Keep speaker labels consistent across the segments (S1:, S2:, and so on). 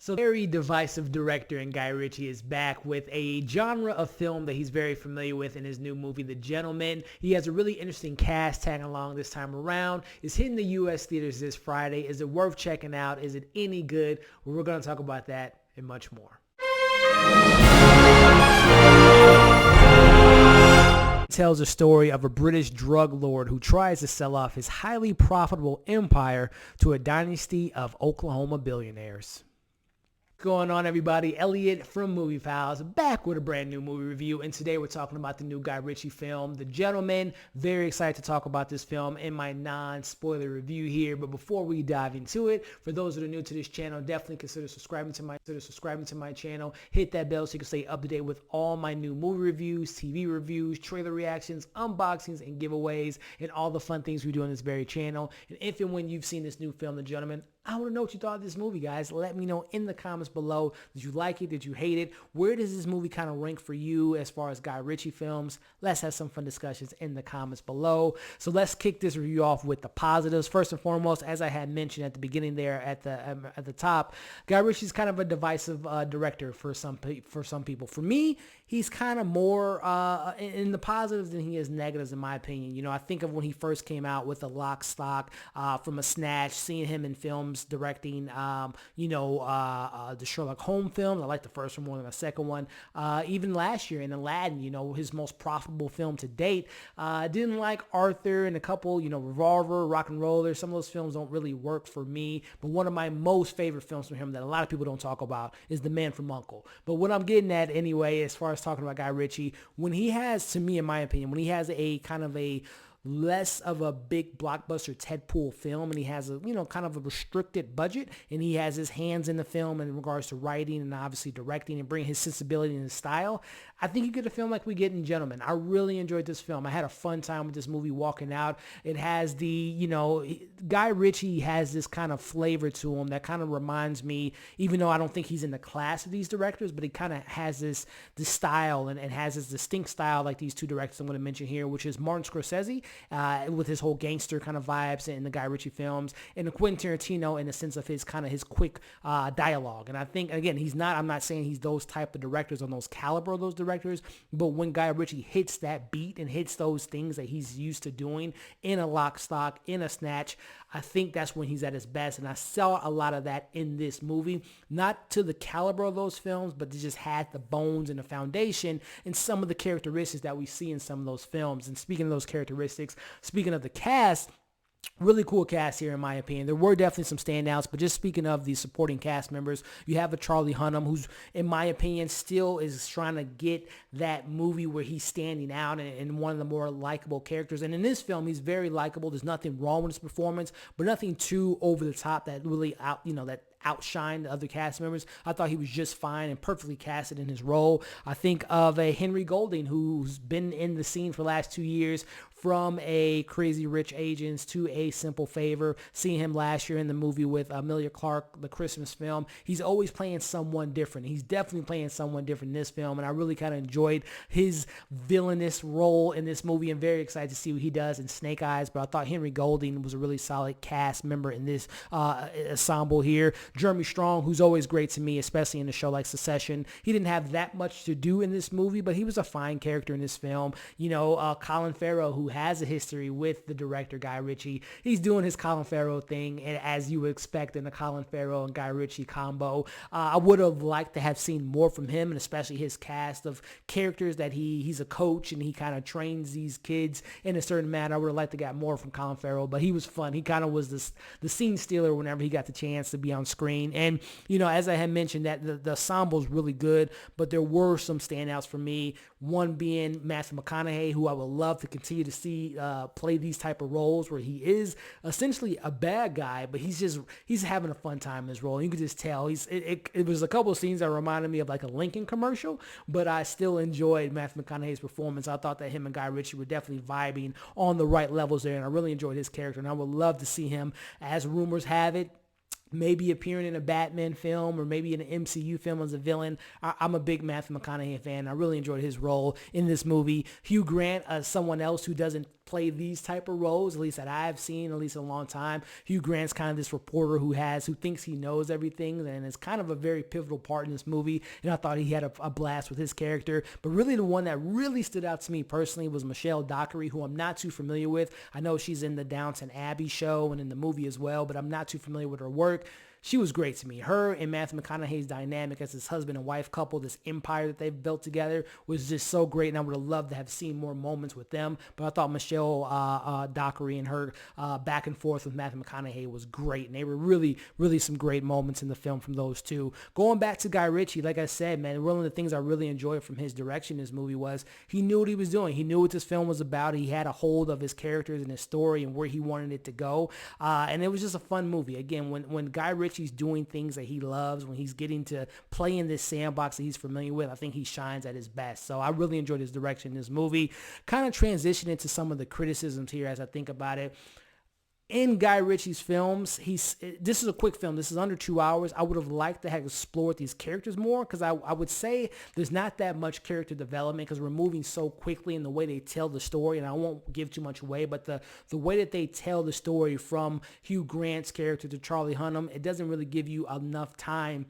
S1: So very divisive director and Guy Ritchie is back with a genre of film that he's very familiar with in his new movie, The Gentleman. He has a really interesting cast tagging along this time around. It's hitting the U.S. theaters this Friday. Is it worth checking out? Is it any good? Well, we're going to talk about that and much more. Tells a story of a British drug lord who tries to sell off his highly profitable empire to a dynasty of Oklahoma billionaires. What's going on, everybody? Elliot from Movie Pals back with a brand new movie review, and today we're talking about the new Guy Ritchie film, The Gentleman. Very excited to talk about this film in my non-spoiler review here, but before we dive into it, for those that are new to this channel, definitely consider subscribing to my channel. Hit that bell so you can stay up to date with all my new movie reviews, TV reviews, trailer reactions, unboxings, and giveaways, and all the fun things we do on this very channel. And if and when you've seen this new film, The Gentleman, I want to know what you thought of this movie, guys. Let me know in the comments below. Did you like it? Did you hate it? Where does this movie kind of rank for you as far as Guy Ritchie films? Let's have some fun discussions in the comments below. So let's kick this review off with the positives. First and foremost, as I had mentioned at the beginning there at the top, Guy Ritchie's kind of a divisive director for some people. For me, he's kind of more in the positives than he is negatives, in my opinion. You know, I think of when he first came out with The Lock, Stock, from a Snatch, seeing him in films directing, the Sherlock Holmes films. I like the first one more than the second one. Even last year in Aladdin, his most profitable film to date. Didn't like Arthur and a couple, Revolver, Rock and Roller. Some of those films don't really work for me. But one of my most favorite films from him that a lot of people don't talk about is The Man from U.N.C.L.E. But what I'm getting at anyway, as far as talking about Guy Ritchie, when he has, to me, in my opinion, when he has a kind of a less of a big blockbuster Deadpool film, and he has a kind of a restricted budget, and he has his hands in the film in regards to writing and obviously directing and bringing his sensibility and his style, I think you get a film like we get in Gentleman. I really enjoyed this film. I had a fun time with this movie walking out. It has Guy Ritchie has this kind of flavor to him that kind of reminds me, even though I don't think he's in the class of these directors, but he kind of has this style and has this distinct style like these two directors I'm going to mention here, which is Martin Scorsese, with his whole gangster kind of vibes in the Guy Ritchie films, and Quentin Tarantino in the sense of his quick dialogue. And I think, again, I'm not saying he's those type of directors on those caliber of those directors, but when Guy Ritchie hits that beat and hits those things that he's used to doing in a Lock, Stock, in a Snatch, I think that's when he's at his best. And I saw a lot of that in this movie, not to the caliber of those films, but they just had the bones and the foundation and some of the characteristics that we see in some of those films. And speaking of those characteristics, speaking of the cast, really cool cast here, in my opinion. There were definitely some standouts, but just speaking of the supporting cast members, you have a Charlie Hunnam, who's, in my opinion, still is trying to get that movie where he's standing out and one of the more likable characters. And in this film, he's very likable. There's nothing wrong with his performance, but nothing too over the top that really outshine the other cast members. I thought he was just fine and perfectly casted in his role. I think of a Henry Golding, who's been in the scene for the last 2 years, from a Crazy Rich Asians to A Simple Favor. Seeing him last year in the movie with Emilia Clarke, the Christmas film. He's always playing someone different. He's definitely playing someone different in this film, and I really kind of enjoyed his villainous role in this movie. I'm very excited to see what he does in Snake Eyes, but I thought Henry Golding was a really solid cast member in this ensemble here. Jeremy Strong, who's always great to me, especially in a show like Succession. He didn't have that much to do in this movie, but he was a fine character in this film. Colin Farrell, who has a history with the director Guy Ritchie. He's doing his Colin Farrell thing, and as you would expect in the Colin Farrell and Guy Ritchie combo. I would have liked to have seen more from him, and especially his cast of characters that he's a coach and he kind of trains these kids in a certain manner. I would have liked to get more from Colin Farrell, but he was fun. He kind of was the scene stealer whenever he got the chance to be on screen. And, as I had mentioned, that the ensemble is really good, but there were some standouts for me. One being Matthew McConaughey, who I would love to continue to see play these type of roles where he is essentially a bad guy, but he's having a fun time in his role. You can just tell it was a couple of scenes that reminded me of like a Lincoln commercial, but I still enjoyed Matthew McConaughey's performance. I thought that him and Guy Ritchie were definitely vibing on the right levels there, and I really enjoyed his character, and I would love to see him, as rumors have it, maybe appearing in a Batman film or maybe in an MCU film as a villain. I'm a big Matthew McConaughey fan. I really enjoyed his role in this movie. Hugh Grant, someone else who doesn't play these type of roles, at least that I've seen, at least in a long time. Hugh Grant's kind of this reporter who thinks he knows everything, and it's kind of a very pivotal part in this movie, and I thought he had a blast with his character. But really the one that really stood out to me personally was Michelle Dockery, who I'm not too familiar with. I know she's in the Downton Abbey show and in the movie as well, but I'm not too familiar with her work. She was great to me. Her and Matthew McConaughey's dynamic as this husband and wife couple, this empire that they've built together, was just so great, and I would have loved to have seen more moments with them. But I thought Michelle Dockery and her back and forth with Matthew McConaughey was great, and they were really, really some great moments in the film from those two. Going back to Guy Ritchie, like I said, man, one of the things I really enjoyed from his direction in this movie was he knew what he was doing. He knew what this film was about. He had a hold of his characters and his story and where he wanted it to go, and it was just a fun movie. Again, when Guy Ritchie's doing things that he loves, when he's getting to play in this sandbox that he's familiar with, I think he shines at his best. So I really enjoyed his direction in this movie. Kind of transition into some of the criticisms here as I think about it. In Guy Ritchie's films, this is a quick film. This is under 2 hours. I would have liked to have explored these characters more, because I would say there's not that much character development because we're moving so quickly in the way they tell the story, and I won't give too much away, but the way that they tell the story from Hugh Grant's character to Charlie Hunnam, it doesn't really give you enough time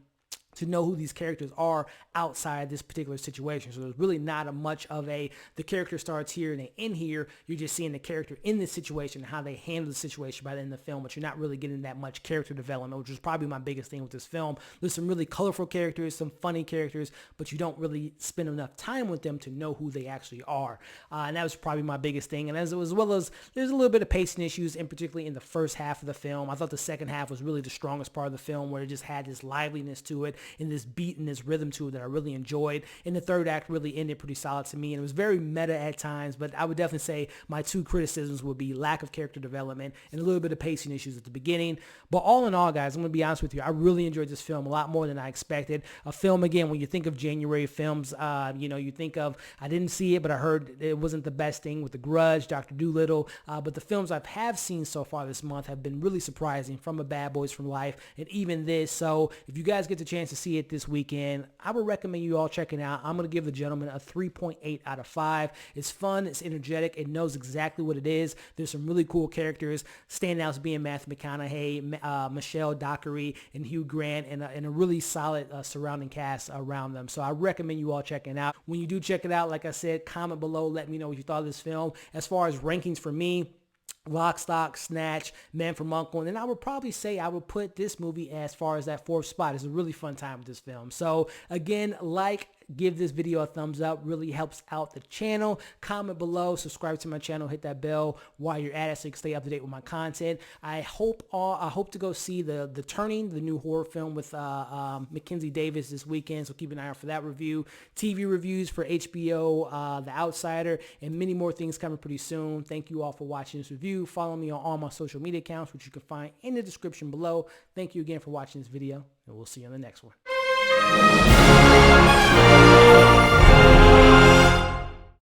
S1: to know who these characters are outside this particular situation. So there's really not much of the character starts here and they end here. You're just seeing the character in this situation and how they handle the situation by the end of the film, but you're not really getting that much character development, which is probably my biggest thing with this film. There's some really colorful characters, some funny characters, but you don't really spend enough time with them to know who they actually are. And that was probably my biggest thing. And as well as there's a little bit of pacing issues, in particularly in the first half of the film. I thought the second half was really the strongest part of the film, where it just had this liveliness to it and this beat and this rhythm to it that I really enjoyed. And the third act really ended pretty solid to me, and it was very meta at times, but I would definitely say my two criticisms would be lack of character development and a little bit of pacing issues at the beginning. But all in all, guys, I'm going to be honest with you, I really enjoyed this film a lot more than I expected. A film, again, when you think of January films, you think of, I didn't see it, but I heard it wasn't the best thing with The Grudge, Dr. Dolittle, but the films I have seen so far this month have been really surprising, from A Bad Boys for Life and even this. So if you guys get the chance to see it this weekend, I would recommend you all checking out. I'm going to give The Gentleman a 3.8 out of 5. It's fun. It's energetic. It knows exactly what it is. There's some really cool characters. Standouts being Matthew McConaughey, Michelle Dockery, and Hugh Grant, and a really solid surrounding cast around them. So I recommend you all checking it out. When you do check it out, like I said, comment below. Let me know what you thought of this film. As far as rankings for me, Lock, Stock, Snatch, Man from U.N.C.L.E., and then I would probably say I would put this movie as far as that fourth spot. It's a really fun time with this film. So again, give this video a thumbs up, really helps out the channel. Comment below, subscribe to my channel, hit that bell while you're at it so you can stay up to date with my content. I hope to go see the Turning, the new horror film with Mackenzie Davis this weekend, so keep an eye out for that review. TV reviews for HBO, The Outsider, and many more things coming pretty soon. Thank you all for watching this review. Follow me on all my social media accounts, which you can find in the description below. Thank you again for watching this video, and we'll see you on the next one.